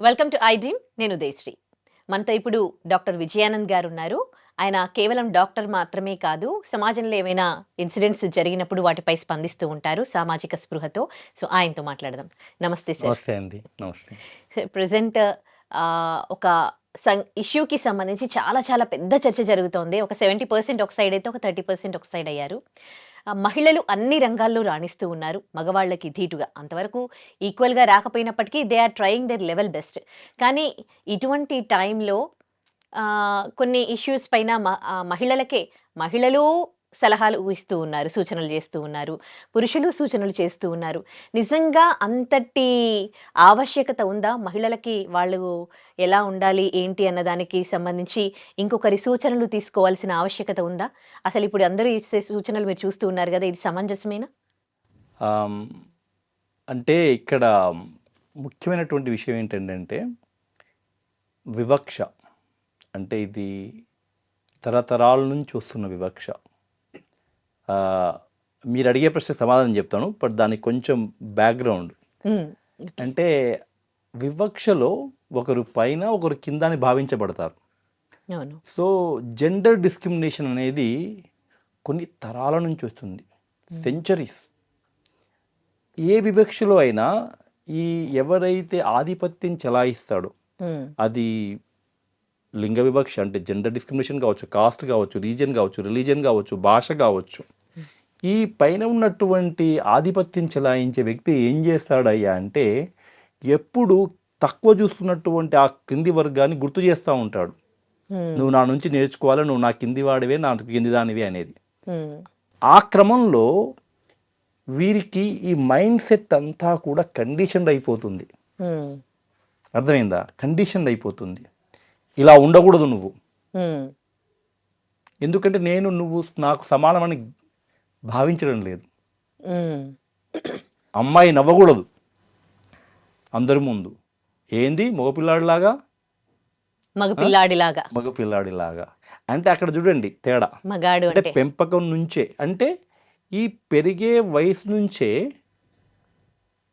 Welcome to I dream. నేను ఉదయశ్రీ. మనతో ఇప్పుడు డాక్టర్ విజయానంద్ గారు ఉన్నారు. ఆయన కేవలం డాక్టర్ మాత్రమే కాదు, సమాజంలో ఏమైనా ఇన్సిడెంట్స్ జరిగినప్పుడు వాటిపై స్పందిస్తూ ఉంటారు సామాజిక స్పృహతో. సో ఆయనతో మాట్లాడదాం. నమస్తే సార్. నమస్తే అండి. నమస్తే. ప్రెజెంట్ ఒక ఇష్యూకి సంబంధించి చాలా చాలా పెద్ద చర్చ జరుగుతోంది. ఒక 70% ఒక సైడ్ అయితే, ఒక 30% ఒక సైడ్ అయ్యారు. మహిళలు అన్ని రంగాల్లో రాణిస్తూ ఉన్నారు, మగవాళ్ళకి ధీటుగా. అంతవరకు ఈక్వల్గా రాకపోయినప్పటికీ they are trying their level best. కానీ ఇటువంటి టైంలో కొన్ని ఇష్యూస్ పైన మహిళలు సలహాలు ఇస్తూ ఉన్నారు, సూచనలు చేస్తూ ఉన్నారు, పురుషులు సూచనలు చేస్తూ ఉన్నారు. నిజంగా అంతటి ఆవశ్యకత ఉందా? మహిళలకి వాళ్ళు ఎలా ఉండాలి ఏంటి అన్నదానికి సంబంధించి ఇంకొకరి సూచనలు తీసుకోవాల్సిన ఆవశ్యకత ఉందా? అసలు ఇప్పుడు అందరూ ఇచ్చే సూచనలు మీరు చూస్తూ ఉన్నారు కదా, ఇది సమంజసమేనా? అంటే ఇక్కడ ముఖ్యమైనటువంటి విషయం ఏంటంటే వివక్ష. అంటే ఇది తరతరాల నుంచి వస్తున్న వివక్ష. మీరు అడిగే ప్రశ్న సమాధానం చెప్తాను, బట్ దానికి కొంచెం బ్యాక్గ్రౌండ్. అంటే వివక్షలో ఒకరు పైన ఒకరు కింద అని భావించబడతారు. సో జెండర్ డిస్క్రిమినేషన్ అనేది కొన్ని తరాల నుంచి వస్తుంది, సెంచరీస్. ఏ వివక్షలో అయినా ఎవరైతే ఆధిపత్యం చెలాయిస్తాడో, అది లింగ వివక్ష అంటే జెండర్ డిస్క్రిమినేషన్ కావచ్చు, కాస్ట్ కావచ్చు, రీజన్ కావచ్చు, రిలీజన్ కావచ్చు, భాష కావచ్చు, ఈ పైన ఉన్నటువంటి ఆధిపత్యం చెలాయించే వ్యక్తి ఏం చేస్తాడయ్యా అంటే ఎప్పుడు తక్కువ చూస్తున్నటువంటి ఆ కింది వర్గాన్ని గుర్తు చేస్తూ ఉంటాడు. నువ్వు నా నుంచి నేర్చుకోవాలి, నువ్వు నా కింది వాడివే, నా కింది దానివి అనేది. ఆ క్రమంలో వీరికి ఈ మైండ్ సెట్ అంతా కూడా కండిషన్డ్ అయిపోతుంది. అర్థమైందా? కండిషన్డ్ అయిపోతుంది. ఇలా ఉండకూడదు నువ్వు, ఎందుకంటే నువ్వు నాకు సమానమని భావించడం లేదు. అమ్మాయి నవ్వకూడదు అందరి ముందు. ఏంది మగపిల్లాడిలాగా, మగపిల్లాడిలాగా అంటే అక్కడ చూడండి తేడా. అంటే పెంపకం నుంచే, అంటే ఈ పెరిగే వయసు నుంచే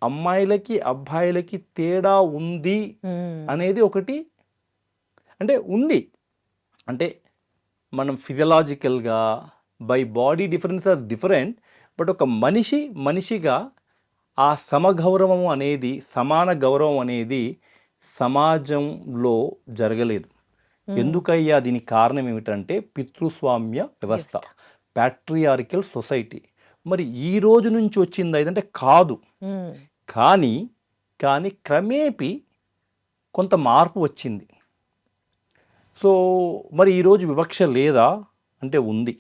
అమ్మాయిలకి అబ్బాయిలకి తేడా ఉంది అనేది ఒకటి అంటే ఉంది. అంటే మనం ఫిజియలాజికల్గా by body difference are different, but ఒక మనిషిగా ఆ సమగౌరవం అనేది, సమాన గౌరవం అనేది సమాజంలో జరగలేదు. ఎందుకయ్యా? దీనికి కారణం ఏమిటంటే పితృస్వామ్య వ్యవస్థ, ప్యాట్రియార్కల్ సొసైటీ. మరి ఈ రోజు నుంచి వచ్చింది ఏదంటే కాదు, కానీ క్రమేపీ కొంత మార్పు వచ్చింది. సో మరి ఈరోజు వివక్ష లేదా అంటే ఉంది,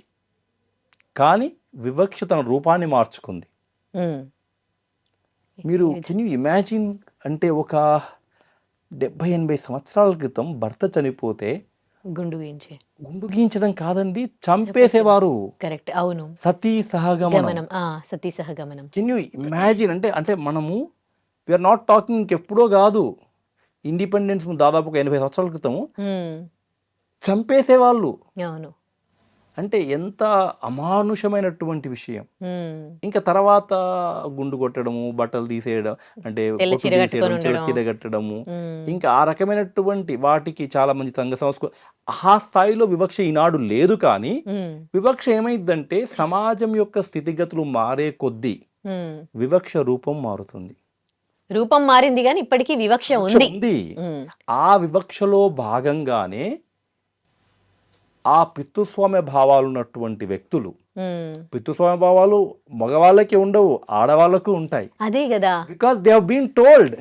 కానీ వివక్ష తన రూపాన్ని మార్చుకుంది. మీరు కెన్ యూ ఇమాజిన్? అంటే ఒక 70-80 సంవత్సరాల క్రితం భర్త చనిపోతే గుండు గీయించడం కాదండి, చంపేసేవారు. కరెక్ట్, అవును. సతీ సహగమనం. Can you imagine? అంటే మనము వీఆర్ నాట్ టాకింగ్ ఇంకెప్పుడో కాదు, ఇండిపెండెన్స్ దాదాపు 80 సంవత్సరాల క్రితం చంపేసేవాళ్ళు. అవును. అంటే ఎంత అమానుషమైనటువంటి విషయం. ఇంకా తర్వాత గుండు కొట్టడము, బట్టలు తీసేయడం, అంటే చీర కట్టడము, ఇంకా ఆ రకమైనటువంటి వాటికి చాలా మంది సంఘ సంస్కృతి, ఆ స్థాయిలో వివక్ష ఈనాడు లేదు. కానీ వివక్ష ఏమైందంటే సమాజం యొక్క స్థితిగతులు మారే కొద్దీ వివక్ష రూపం మారుతుంది. రూపం మారింది కానీ ఇప్పటికీ వివక్ష ఉంది. ఆ వివక్షలో భాగంగానే ఆ పితృస్వామ్య భావాలు ఉన్నటువంటి వ్యక్తులు, పితృస్వామ్య భావాలు మగవాళ్ళకి ఉండవు, ఆడవాళ్ళకు ఉంటాయి. అదే కదా, because they have been told.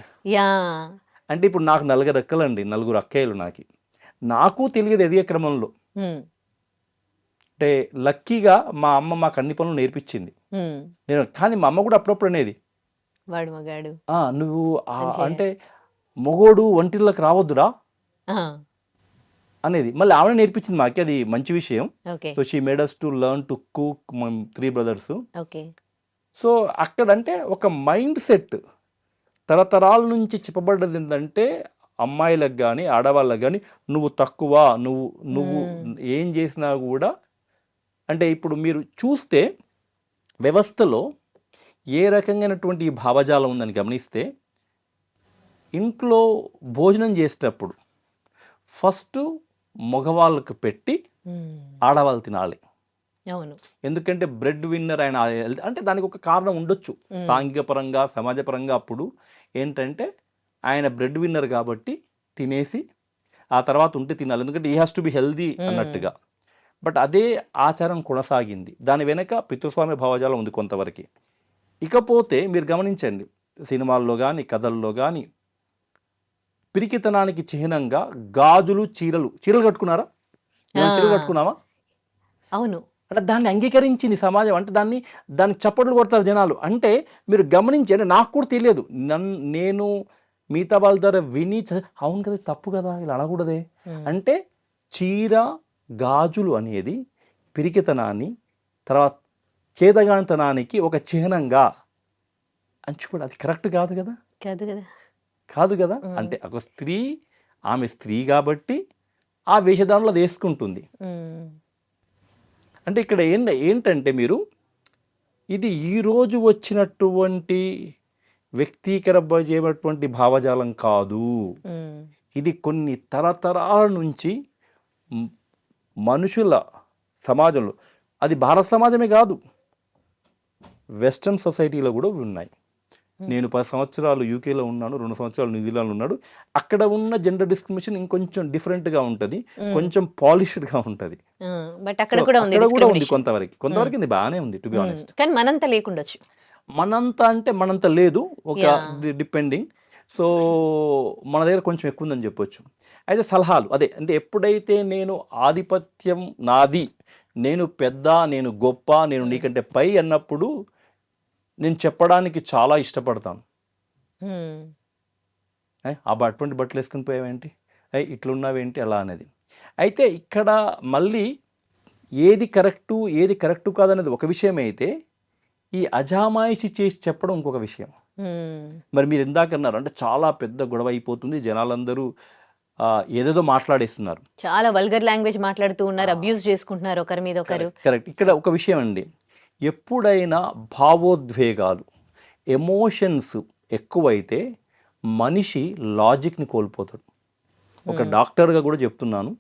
అంటే ఇప్పుడు నాకు 4 అక్కలండి, 4 అక్కయ్యలు. నాకు తెలియదు ఎదిగే క్రమంలో. అంటే లక్కీగా మా అమ్మ మాకు అన్ని పనులు నేర్పించింది. కానీ మా అమ్మ కూడా అప్పుడప్పుడు అనేది, వాడు మగాడు, నువ్వు అంటే మొగోడు వంటిల్లోకి రావద్దురా అనేది. మళ్ళీ ఆవిడ నేర్పించింది మాకి, అది మంచి విషయం. So she made us to learn to cook, 3 brothers. So అక్కడంటే ఒక మైండ్ సెట్ తరతరాల నుంచి చెప్పబడ్డది ఏంటంటే అమ్మాయిలకు కానీ ఆడవాళ్ళకి కానీ నువ్వు తక్కువ, నువ్వు ఏం చేసినా కూడా. అంటే ఇప్పుడు మీరు చూస్తే వ్యవస్థలో ఏ రకంగానటువంటి ఈ భావజాలం ఉందని గమనిస్తే, ఇంట్లో భోజనం చేసేటప్పుడు ఫస్ట్ మగవాళ్ళకు పెట్టి ఆడవాళ్ళు తినాలి. అవును. ఎందుకంటే బ్రెడ్ విన్నర్ ఆయన అంటే దానికి ఒక కారణం ఉండొచ్చు. సాంఘిక పరంగా, సమాజపరంగా అప్పుడు ఏంటంటే ఆయన బ్రెడ్ విన్నర్ కాబట్టి తినేసి ఆ తర్వాత ఉంటే తినాలి. ఎందుకంటే ఈ హ్యాస్ టు బి హెల్దీ అన్నట్టుగా. బట్ అదే ఆచారం కొనసాగింది. దాని వెనక పితృస్వామ్య భావజాలం ఉంది కొంతవరకు. ఇకపోతే మీరు గమనించండి, సినిమాల్లో కానీ కథల్లో కానీ పిరికితనానికి చిహ్నంగా గాజులు, చీరలు కట్టుకున్నారా? చీరలు కట్టుకున్నావా? అవును. అంటే దాన్ని అంగీకరించింది సమాజం. అంటే దానికి చప్పట్లు కొడతారు జనాలు. అంటే మీరు గమనించి, అంటే నాకు కూడా తెలియదు, నేను మిగతా వాళ్ళ ద్వారా విని అవును కదా తప్పు కదా ఇలా అనకూడదే అంటే చీర గాజులు అనేది పిరికితనాన్ని, తర్వాత చేతగానితనానికి ఒక చిహ్నంగా అంచుకోవడం అది కరెక్ట్ కాదు కదా. కాదు కదా. అంటే ఒక స్త్రీ, ఆమె స్త్రీ కాబట్టి ఆ వేషధారణలో అది వేసుకుంటుంది. అంటే ఇక్కడ ఏంటంటే మీరు ఇది ఈరోజు వచ్చినటువంటి వ్యక్తీకరించేటువంటి భావజాలం కాదు. ఇది కొన్ని తరతరాల నుంచి మనుషుల సమాజంలో, అది భారత సమాజమే కాదు, వెస్ట్రన్ సొసైటీలో కూడా ఉన్నాయి. నేను 10 సంవత్సరాలు యూకేలో ఉన్నాను, 2 సంవత్సరాలు న్యూజిలాండ్లో ఉన్నాడు. అక్కడ ఉన్న జెండర్ డిస్క్రిమినేషన్ ఇంకొంచెం డిఫరెంట్గా ఉంటుంది, కొంచెం పాలిష్డ్గా ఉంటుంది. బట్ అక్కడ కూడా ఉంది కొంతవరకు ఇది బాగానే ఉంది టు బి ఆనెస్ట్. కానీ మనంత లేకుండొచ్చు. మనంత లేదు, ఒక డిపెండింగ్. సో మన దగ్గర కొంచెం ఎక్కువ ఉందని చెప్పొచ్చు. అయితే సలహాలు అదే, అంటే ఎప్పుడైతే నేను ఆధిపత్యం నాది, నేను పెద్ద, నేను గొప్ప, నేను నీకంటే పై అన్నప్పుడు నేను చెప్పడానికి చాలా ఇష్టపడతాను. అటువంటి బట్టలు వేసుకుని పోయావేంటి, ఇట్లున్నావేంటి అలా అనేది. అయితే ఇక్కడ మళ్ళీ ఏది కరెక్టు కాదనేది ఒక విషయం అయితే, ఈ అజామాయిషి చేసి చెప్పడం ఇంకొక విషయం. మరి మీరు ఇందాక అన్నారు అంటే చాలా పెద్ద గొడవ అయిపోతుంది, జనాలందరూ ఏదేదో మాట్లాడేస్తున్నారు, చాలా వల్గర్ లాంగ్వేజ్ మాట్లాడుతూ ఉన్నారు, అబ్యూస్ చేసుకుంటున్నారు ఒకరి మీద ఒకరు. కరెక్ట్. ఇక్కడ ఒక విషయం అండి, ఎప్పుడైనా భావోద్వేగాలు, ఎమోషన్స్ ఎక్కువైతే మనిషి లాజిక్ని కోల్పోతాడు. ఒక డాక్టర్గా కూడా చెప్తున్నాను,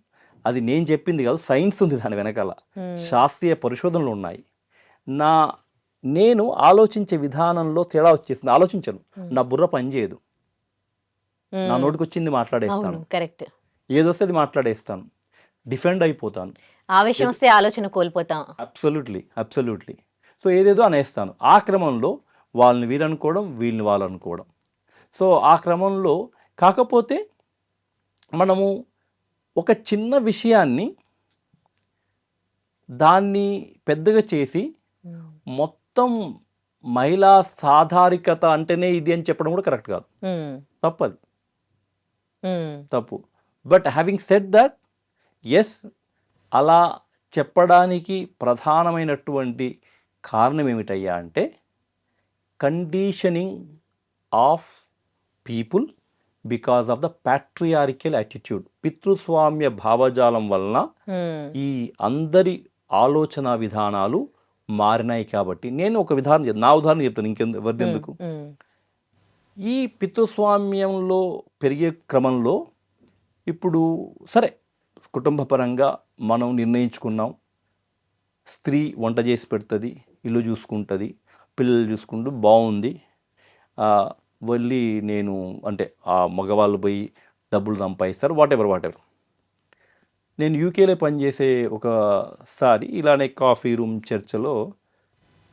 అది నేను చెప్పింది కాదు, సైన్స్ ఉంది దాని వెనకాల, శాస్త్రీయ పరిశోధనలు ఉన్నాయి. నేను ఆలోచించే విధానంలో తేడా వచ్చేసింది. ఆలోచించను, నా బుర్ర పనిచేయదు, నా నోటికి వచ్చింది మాట్లాడేస్తాను, కరెక్ట్, ఏదొస్తే అది మాట్లాడేస్తాను, డిఫెండ్ అయిపోతాను, ఆవేశం వస్తే ఆలోచన కోల్పోతాం. అబ్సల్యూట్లీ. సో ఏదేదో అనేస్తాను. ఆ క్రమంలో వాళ్ళని వీరనుకోవడం, వీళ్ళని వాళ్ళు అనుకోవడం. సో ఆ క్రమంలో కాకపోతే మనము ఒక చిన్న విషయాన్ని దాన్ని పెద్దగా చేసి మొత్తం మహిళా సాధారికత అంటేనే ఇది అని చెప్పడం కూడా కరెక్ట్ కాదు, తప్పు. But having said that, yes, అలా చెప్పడానికి ప్రధానమైనటువంటి కారణం ఏమిటయ్యా అంటే conditioning of people because of the patriarchal attitude. పితృస్వామ్య భావజాలం వలన ఈ అందరి ఆలోచన విధానాలు మారినాయి. కాబట్టి నేను ఒక నా ఉదాహరణ చెప్తాను, ఇంకెవరిదెందుకు. ఈ పితృస్వామ్యంలో పెరిగే క్రమంలో ఇప్పుడు సరే కుటుంబ పరంగా మనం నిర్ణయించుకున్నాం, స్త్రీ వంట చేసి పెడుతుంది, ఇల్లు చూసుకుంటుంది, పిల్లలు చూసుకుంటూ బాగుంది, వెళ్ళి నేను అంటే ఆ మగవాళ్ళు పోయి డబ్బులు సంపాదిస్తారు, వాట్ ఎవర్. నేను యూకేలో పనిచేసే ఒకసారి ఇలానే కాఫీ రూమ్ చర్చలో,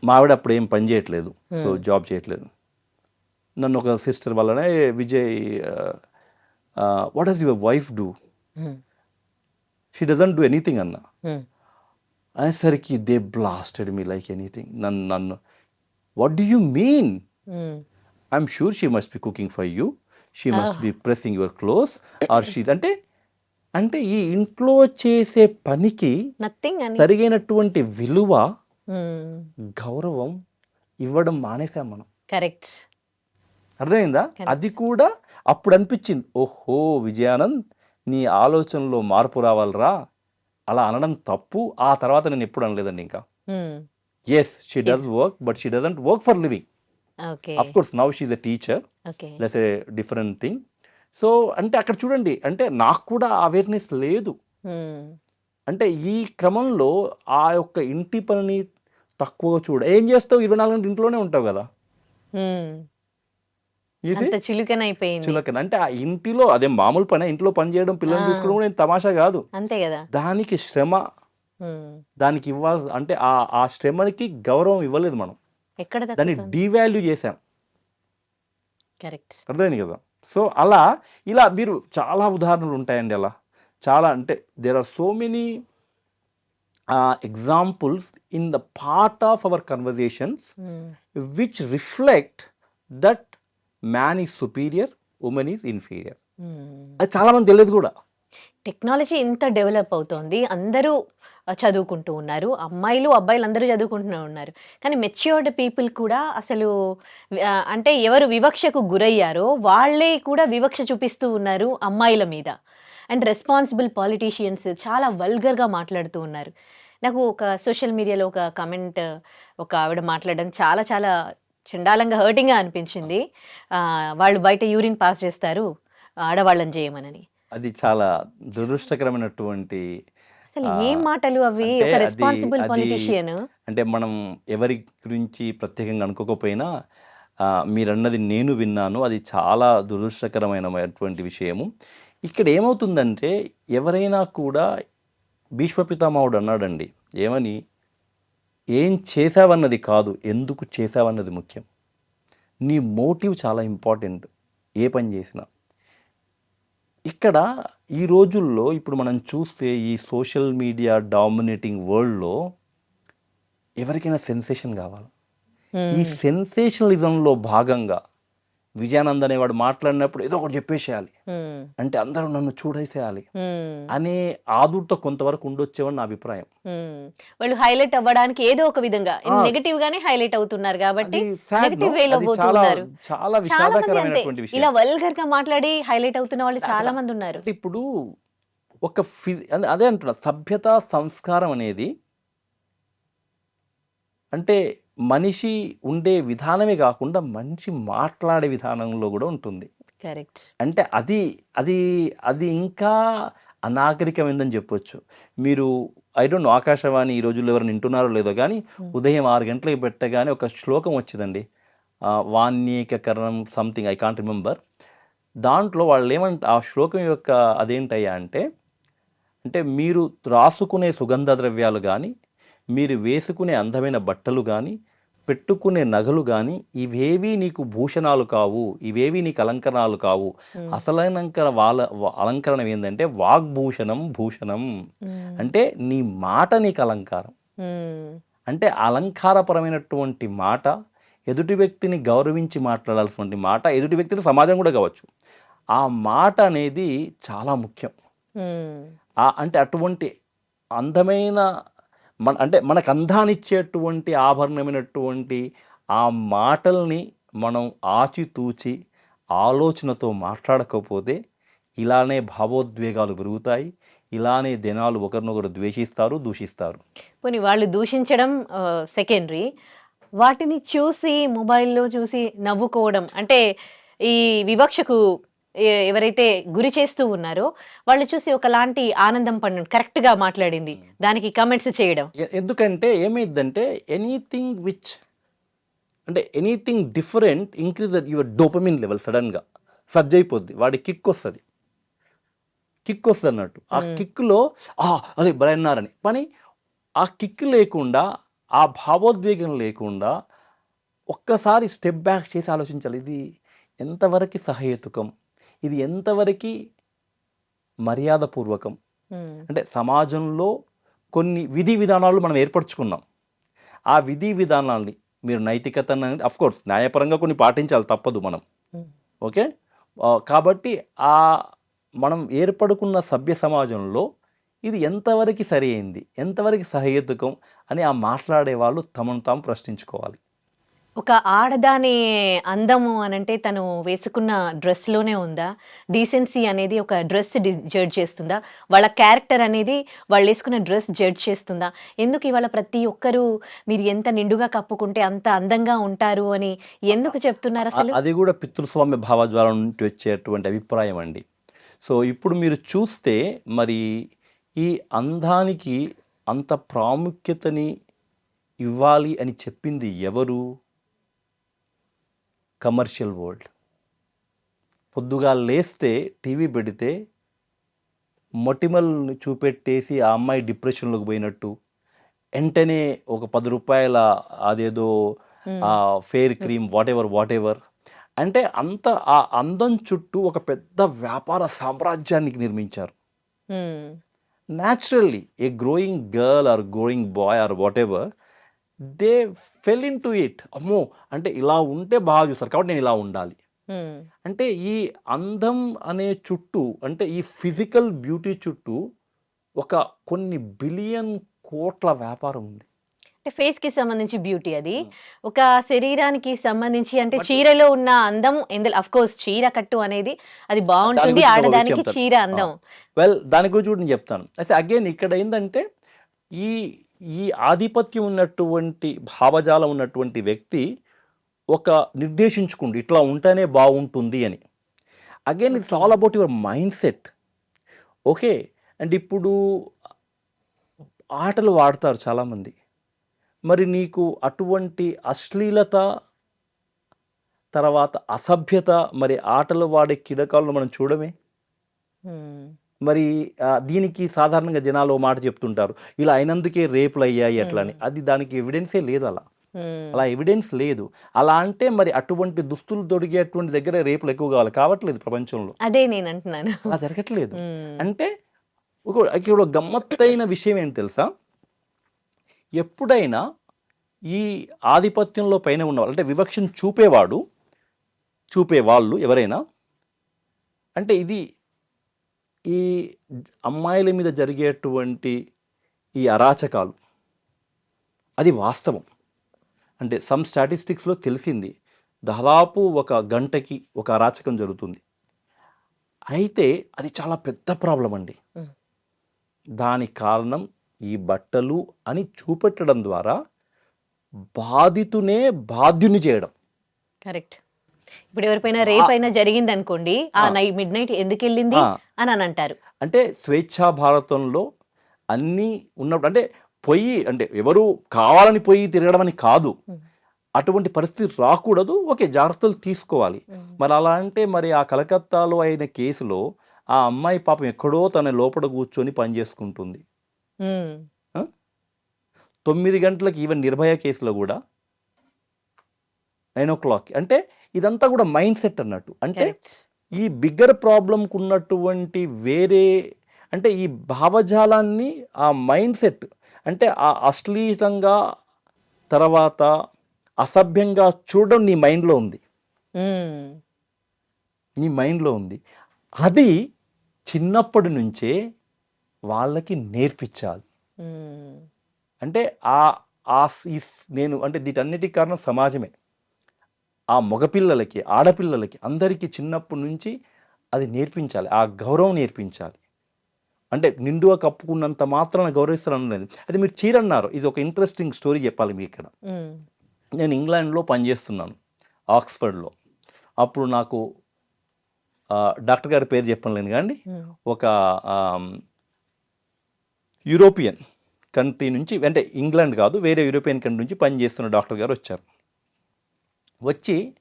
మా ఆవిడ అప్పుడు ఏం పని చేయట్లేదు, సో జాబ్ చేయట్లేదు, నన్ను ఒక సిస్టర్ వల్లనే, Vijay what does your wife do, she doesn't do anything అన్న అనేసరికి they blasted me like anything. నన్ను what do you mean, I'm sure she must be cooking for you, she must be pressing your clothes or she అంటే ఈ ఇంట్లో చేసే పనికి తరిగినటువంటి విలువ, గౌరవం ఇవ్వడం మానేసాం మనం. కరెక్ట్, అర్థమైందా? అది కూడా అప్పుడు అనిపించింది, ఓహో విజయానంద్, నీ ఆలోచనలో మార్పు రావాలరా, అలా అనడం తప్పు. ఆ తర్వాత నేను ఎప్పుడు అనలేదండి ఇంకా. Yes, she does work, but she doesn't work for living. Okay. Of course now she is a teacher, okay. That's a different thing. So అంటే అక్కడ చూడండి, అంటే నాకు కూడా అవేర్‌నెస్ లేదు. హ్మ్. అంటే ఈ క్రమంలో ఆ యొక్క ఇంటి పనిని తక్కువగా ఏం చేస్తావు? 24 గంటలు ఇంట్లోనే ఉంటావు గదా! హ్మ్. You see? అంత చులకనైపోయింది. చులకన. అంటే ఆ ఇంటిలో అదేం మామూలు పనా? ఇంట్లో పని చేయడం, పిల్లల్ని చూసుకోవడం ఆ! కూడా ఏం తమాషా గాదు. అంతే గదా! దానికి శ్రమ, హ్మ్. దానికి అంటే ఆ శ్రమకి గౌరవం ఇవ్వలేదు మనం. ఎక్కడ దాన్ని దక్కుతుంది? డీవాల్యూ చేశాం. కరెక్ట్. అర్థమైంది కదా! సో, ఇలా మీరు చాలా ఉదాహరణలు ఉంటాయండి అలా. చాలా అంటే there are so many examples in the part of our conversations hmm. Which reflect that man is superior, woman is inferior. Hmm. అది చాలా మందికి తెలియదు కూడా. టెక్నాలజీ ఇంత డెవలప్ అవుతోంది. అందరూ చదువుకుంటూ ఉన్నారు. అమ్మాయిలు, అబ్బాయిలు అందరూ చదువుకుంటూనే ఉన్నారు. కానీ మెచ్యూర్డ్ పీపుల్ కూడా అసలు అంటే ఎవరు వివక్షకు గురయ్యారో వాళ్ళే కూడా వివక్ష చూపిస్తూ ఉన్నారు అమ్మాయిల మీద. అండ్ రెస్పాన్సిబుల్ పాలిటీషియన్స్ చాలా వల్గర్‌గా మాట్లాడుతూ ఉన్నారు. నాకు ఒక సోషల్ మీడియాలో ఒక కామెంట్ ఒక ఆవిడ మాట్లాడడం చాలా చాలా చండాలంగా, హర్టింగ్‌గా అనిపించింది. వాళ్ళు బయట యూరిన్ పాస్ చేస్తారు ఆడవాళ్ళని చేయమనని. అది చాలా దురదృష్టకరమైనటువంటి అసలు ఏం ఆహ్, మాటలు అవి? అంటే ఒక అది రెస్పాన్సిబుల్ అది పొలిటీషియన్. అంటే మనం ఎవరి గురించి ప్రత్యేకంగా అనుకోకపోయినా మీరన్నది నేను విన్నాను. అది చాలా దురదృష్టకరమైనటువంటి విషయము. ఇక్కడ ఏమవుతుందంటే ఎవరైనా కూడా భీష్మ పితామహుడు అన్నాడండి. ఏమని? "ఏం చేశావన్నది కాదు, ఎందుకు చేశావన్నది ముఖ్యం." నీ మోటివ్ చాలా ఇంపార్టెంట్ ఏ పని చేసినా. ఇక్కడ ఈ రోజుల్లో ఇప్పుడు మనం చూస్తే ఈ సోషల్ మీడియా డామినేటింగ్ వరల్డ్‌లో ఎవరికైనా సెన్సేషన్ కావాలి. ఈ హ్మ్. సెన్సేషనలిజంలో భాగంగా విజయానంద్ అనేవాడు మాట్లాడినప్పుడు ఏదో ఒకటి చెప్పేసేయాలి. హ్మ్. అంటే అందరూ నన్ను చూడేసేయాలి హ్మ్. అనే ఆదుర్త కొంతవరకు ఉండొచ్చేమని నా అభిప్రాయం. హ్మ్. వాళ్ళు హైలైట్ అవ్వడానికి ఏదో ఒక విధంగా ఆ! నెగెటివ్ గానే హైలైట్ అవుతున్నారు కాబట్టి అది సాడ్ నో. నెగెటివ్ వేలో అది పోతూ చాలా ఉన్నారు. చాలా చాలా మంది అంతే. విషాదకరమైనటువంటి విషయం. ఇలా వల్గర్‌గా మాట్లాడి హైలైట్ అవుతున్న వాళ్ళు అక్కడ చాలా మంది ఉన్నారు. అంటే ఇప్పుడు ఒక అదే అంటున్నా, సభ్యత, సంస్కారం అనేది అంటే మనిషి ఉండే విధానమే గాకుండా మనిషి మాట్లాడే విధానంలో గూడా ఉంటుంది. కరెక్ట్. అంటే అది అది ఇంకా అనాగరికమైందని జెప్పొచ్చు. మీరు ఐ డోంట్ నో, ఆకాశవాణి ఈ రోజుల్లో ఎవరైనా వింటున్నారో లేదో గానీ, హ్మ్. ఉదయం 6 గంటలకి పెట్టగానే ఒక శ్లోకం వచ్చేదండి. వాణ్యేకకరణం సంథింగ్ ఐ కాంట్ రిమెంబర్. దాంట్లో ఆ శ్లోకం యొక్క అదేంటయ్యా అంటే, అంటే మీరు రాసుకునే సుగంధ ద్రవ్యాలు గానీ, మీరు వేసుకునే అందమైన బట్టలు గానీ, పెట్టుకునే నగలు గానీ, ఇవేవీ నీకు భూషణాలు కావు. ఇవేవీ నీకు అలంకరణాలు కావు. హ్మ్. అసలైనంకర అలంకరణం ఏందంటే వాగ్భూషణం భూషణం. హ్మ్. అంటే నీ మాట నీకు అలంకారం. హ్మ్. అంటే అలంకారపరమైనటువంటి మాట, ఎదుటి వ్యక్తిని గౌరవించి మాట్లాడాల్సినటువంటి మాట, ఎదుటి వ్యక్తిని సమాజం గూడా గావచ్చు. ఆ మాట అనేది చాలా ముఖ్యం. హ్మ్. అంటే అటువంటి అందమైన అంటే మనకు అందాన్నిచ్చేటువంటి ఆభరణమైనటువంటి ఆ మాటల్ని మనం ఆచితూచి ఆలోచనతో మాట్లాడకపోతే ఇలానే భావోద్వేగాలు పెరుగుతాయి. ఇలానే జనాలు ఒకరినొకరు ద్వేషిస్తారు, దూషిస్తారు. పోనీ వాళ్ళు దూషించడం సెకండరీ. వాటిని చూసి మొబైల్‌లో చూసి నవ్వుకోవడం అంటే ఈ వివక్షకు ఎవరైతే గురి చేస్తూ ఉన్నారో వాళ్ళు చూసి ఒకలాంటి ఆనందం పడడం కరెక్ట్‌గా మాట్లాడింది. దానికి కామెంట్స్ చేయడం. ఎందుకంటే ఏమైద్దంటే anything different increase your dopamine level సడెన్‌గా. సర్జ్ అయిపోద్ది. వాడికి కిక్ వస్తదన్నట్టు. ఆ హ్మ్. కిక్‌లో అరే భలే అన్నారని. కానీ ఆ కిక్ లేకుండా, ఆ భావోద్వేగం లేకుండా ఒక్కసారి స్టెప్ బ్యాక్ చేసి ఆలోచించాలి. ఇది ఎంతవరకి సహేతుకం? ఇది ఎంతవరకి మర్యాదపూర్వకం? హ్మ్. అంటే సమాజంలో కొన్ని విధి విధానాలు మనం ఏర్పరచుకున్నాం. ఆ విధి విధానాల్ని మీరు నైతికతననేది అఫ్‌కోర్స్ న్యాయపరంగా కొన్ని పాటించాలి, తప్పదు మనం. హ్మ్. ఓకే. కాబట్టి ఆహ్, మనం ఏర్పడుకున్న సభ్య సమాజంలో ఇది ఎంతవరకి సరియైంది? ఎంతవరకి సహేతుకం? అని ఆ మాట్లాడే వాళ్ళు తమను తాము ప్రశ్నించుకోవాలి. ఒక ఆడదాని అందము అనంటే తను వేసుకున్న డ్రెస్‌లోనే ఉందా? డీసెన్సీ అనేది ఒక డ్రెస్ జడ్జ్ చేస్తుందా? వాళ్ళ క్యారెక్టర్ అనేది వాళ్ళేసుకున్న డ్రెస్ జడ్జ్ చేస్తుందా? ఎందుకు ఇవాళ ప్రతి ఒక్కరు మీరు ఎంత నిండుగా కప్పుకుంటే అంత అందంగా ఉంటారు అని ఎందుకు చెప్తున్నారసలు? అది కూడా పితృస్వామ్య భావజాలం నుండి వచ్చేటువంటి అభిప్రాయం అండి. సో ఇప్పుడు మీరు చూస్తే మరి ఈ అందానికి అంత ప్రాముఖ్యతని ఇవ్వాలి అని చెప్పింది ఎవరు? Commercial world. పొద్దుగాల లేస్తే టీవీ పెడితే మొటిమల్ని చూపెట్టేసి ఆ అమ్మాయి డిప్రెషన్‌లోకి పోయినట్టు, ఎంటనే ఒక రూ. 10 అదేదో హ్మ్. Fair cream whatever. అంటే అంత ఆ అందం చుట్టూ ఒక పెద్ద వ్యాపార సామ్రాజ్యాన్ని నిర్మించారు. Hmm. Naturally a growing girl or growing boy or whatever they fell into it. అమ్మో! అంటే ఇలా ఉంటే బాగా చూస్తారు కాబట్టి నేను ఇలా ఉండాలి. హ్మ్. అంటే ఈ అందం అనే చుట్టూ అంటే ఈ ఫిజికల్ బ్యూటీ చుట్టూ ఒక కొన్ని బిలియన్ కోట్ల వ్యాపారం ఉంది. అంటే ఫేస్‌కి సంబంధించి బ్యూటీ అది. హ్మ్. ఒక శరీరానికి సంబంధించి అంటే బట్ చీరలో ఉన్న అందం ఇందులో ఆఫ్‌కోర్స్ చీర కట్టు అనేది అది దాని బావుంటుంది. గురించి ఇంకొక విషయం ఆడదానికి చెప్తాను. చీర అందం. వెల్ దాని గురించి కూడా నేను చెప్తాను. అయితే అగైన్ ఇక్కడ ఏందంటే ఈ ఈ ఆధిపత్యం ఉన్నటువంటి భావజాలం ఉన్నటువంటి వ్యక్తి ఒక నిర్దేశించుకుండు ఇట్లా ఉంటేనే బాగుంటుంది అని. Again it's okay. All about your mind set. Okay. And ఇప్పుడు ఆటలు వాడతారు చాలామంది. మరి నీకు అటువంటి అశ్లీలత, తర్వాత అసభ్యత మరి ఆటలు వాడే క్రీడాకారులను మనం చూడమే. హ్మ్. మరి దీనికి సాధారణంగా జనాలు ఓ మాట చెప్తుంటారు. ఇలా అయినందుకే రేపులయ్యాయి అట్లా అని. హ్మ్. అది దానికి ఎవిడెన్సే లేదు అలా. హ్మ్. అలా ఎవిడెన్స్ లేదు. అలా అంటే మరి అటువంటి దుస్తులు తొడిగేటువంటి దగ్గర రేపులు ఎక్కువ కావట్లేదు ప్రపంచంలో. అదే నేనంటున్నాను. అలా జరగట్లేదు. హ్మ్. అంటే ఇక్కడ ఒక గమ్మత్తైన విషయం ఏంటి తెలుసా? ఎప్పుడైనా ఈ ఆధిపత్యంలో పైన ఉన్నవాళ్ళు అంటే వివక్షను చూపేవాళ్ళు ఎవరైనా అంటే ఇది ఈ అమ్మాయిల మీద జరిగేటువంటి ఈ అరాచకాలు అది వాస్తవం. అంటే సమ్ స్టాటిస్టిక్స్‌లో తెలిసింది. దాదాపు ఒక గంటకి ఒక అరాచకం జరుగుతుంది. అయితే అది చాలా పెద్ద ప్రాబ్లమ్ అండి. హ్మ్. దానికి కారణం ఈ బట్టలు అని చూపెట్టడం ద్వారా బాధితునే బాధ్యుని చేయడం. కరెక్ట్. ఇప్పుడు ఎవరిపైన ఆ! రేపైనా జరిగిందనుకోండి, ఆ ఆ! మిడ్‌నైట్ ఎందుకెళ్ళింది ఆ! అని అంటారు. అంటే స్వేచ్ఛా భారతంలో అన్నీ ఉన్నప్పుడు అంటే అంటే ఎవరు కావాలని పోయి తిరగడం అని కాదు. హ్మ్. అటువంటి పరిస్థితి రాకూడదు. ఓకే. జాగ్రత్తలు తీసుకోవాలి. హ్మ్. మరి అలా అంటే మరి ఆ కలకత్తాలో అయిన కేసులో ఆ అమ్మాయి పాపం ఎక్కడో తన లోపల కూర్చొని పని చేసుకుంటుంది. హ్మ్. ఆ! 9 గంటలకి ఈవెన్ 'నిర్భయ' కేసులో గూడా 9:00 అంటే ఇదంతా కూడా మైండ్ సెట్ అన్నట్టు. అంటే కరెక్ట్. ఈ బిగ్గర్ ప్రాబ్లమ్‌కున్నటువంటి వేరే అంటే ఈ భావజాలాన్ని ఆ మైండ్ సెట్ అంటే ఆ అశ్లీలంగా తర్వాత అసభ్యంగా చూడడం నీ మైండ్‌లో ఉంది. హ్మ్. నీ మైండ్‌లో ఉంది. అది చిన్నప్పటి నుంచే వాళ్ళకి నేర్పించాలి. హ్మ్. అంటే ఆహ్, ఆహ్, స్ ఈ స్ నేను అంటే వీటన్నిటికి కారణం సమాజమే. ఆ మగపిల్లలకి, ఆడపిల్లలకి అందరికీ చిన్నప్పటి నుంచి అది నేర్పించాలి. ఆ గౌరవం నేర్పించాలి. అంటే నిండుగా కప్పుకున్నంత మాత్రాన గౌరవిస్తారనలేదు. అయితే మీరు చీరన్నారు. ఇది ఒక ఇంట్రెస్టింగ్ స్టోరీ చెప్పాలి మీకిక్కడ. హ్మ్. నేను ఇంగ్లాండ్‌లో పనిచేస్తున్నాను. ఆక్స్‌ఫర్డ్‌లో. అప్పుడు నాకు డాక్టర్ గారి పేరు చెప్పనులేను గాండి. హ్మ్. ఒక ఆహ్, యూరోపియన్ కంట్రీ నుంచి అంటే ఇంగ్లాండ్ కాదు. వేరే యూరోపియన్ కంట్రీ నుంచి పనిచేస్తున్న డాక్టర్ గారు వచ్చారు. వచ్చి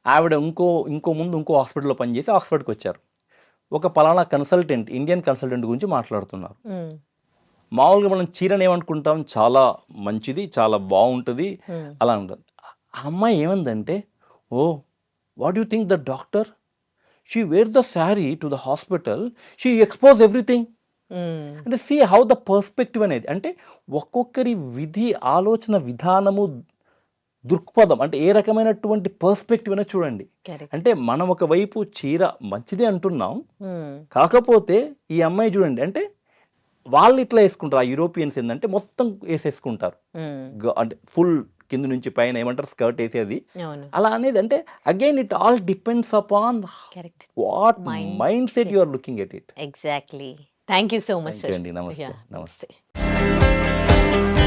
ఆవిడ ఇంకో హాస్పిటల్‌లో పనిచేసి ఆక్స్‌ఫర్డ్‌కొచ్చారు. ఒక పలానా కన్సల్టెంట్, ఇండియన్ కన్సల్టెంట్ గురించి మాట్లాడుతున్నారు. హ్మ్. మామూలుగా మనం చీరను ఏమనుకుంటాం? చాలా మంచిది, చాలా బావుంటది హ్మ్. అలా అంటాం. ఆ అమ్మాయి ఏమందంటే, "oh! What you think the doctor? She wear the sari to the hospital. She expose everything." Hmm. అంటే సీ హౌ ద పర్స్పెక్టివ్ అనేది. అంటే ఒక్కొక్కరి ఆలోచన విధానము, దృక్పథం అంటే ఏ రకమైనటువంటి పర్స్పెక్టివ్ అనేది చూడండి. కరెక్ట్. అంటే మనం ఒకవైపు చీర మంచిదే అంటున్నాం. హ్మ్. కాకపోతే ఈ అమ్మాయి చూడండి అంటే వాళ్ళు ఇట్లా యేసుకుంటారు. ఆ యూరోపియన్స్ ఏందంటే మొత్తం యేసేసుకుంటారు. హ్మ్. అంటే ఫుల్ కింద నుంచి పైన ఏమంటారు స్కర్ట్ వేసేది అవును. అలా అనేది. అంటే again it all depends upon correct. What Mind mind set you are looking at it. Exactly. Thank you so much thank you sir. అండి. నమస్తే. యా, నమస్తే. నమస్తే.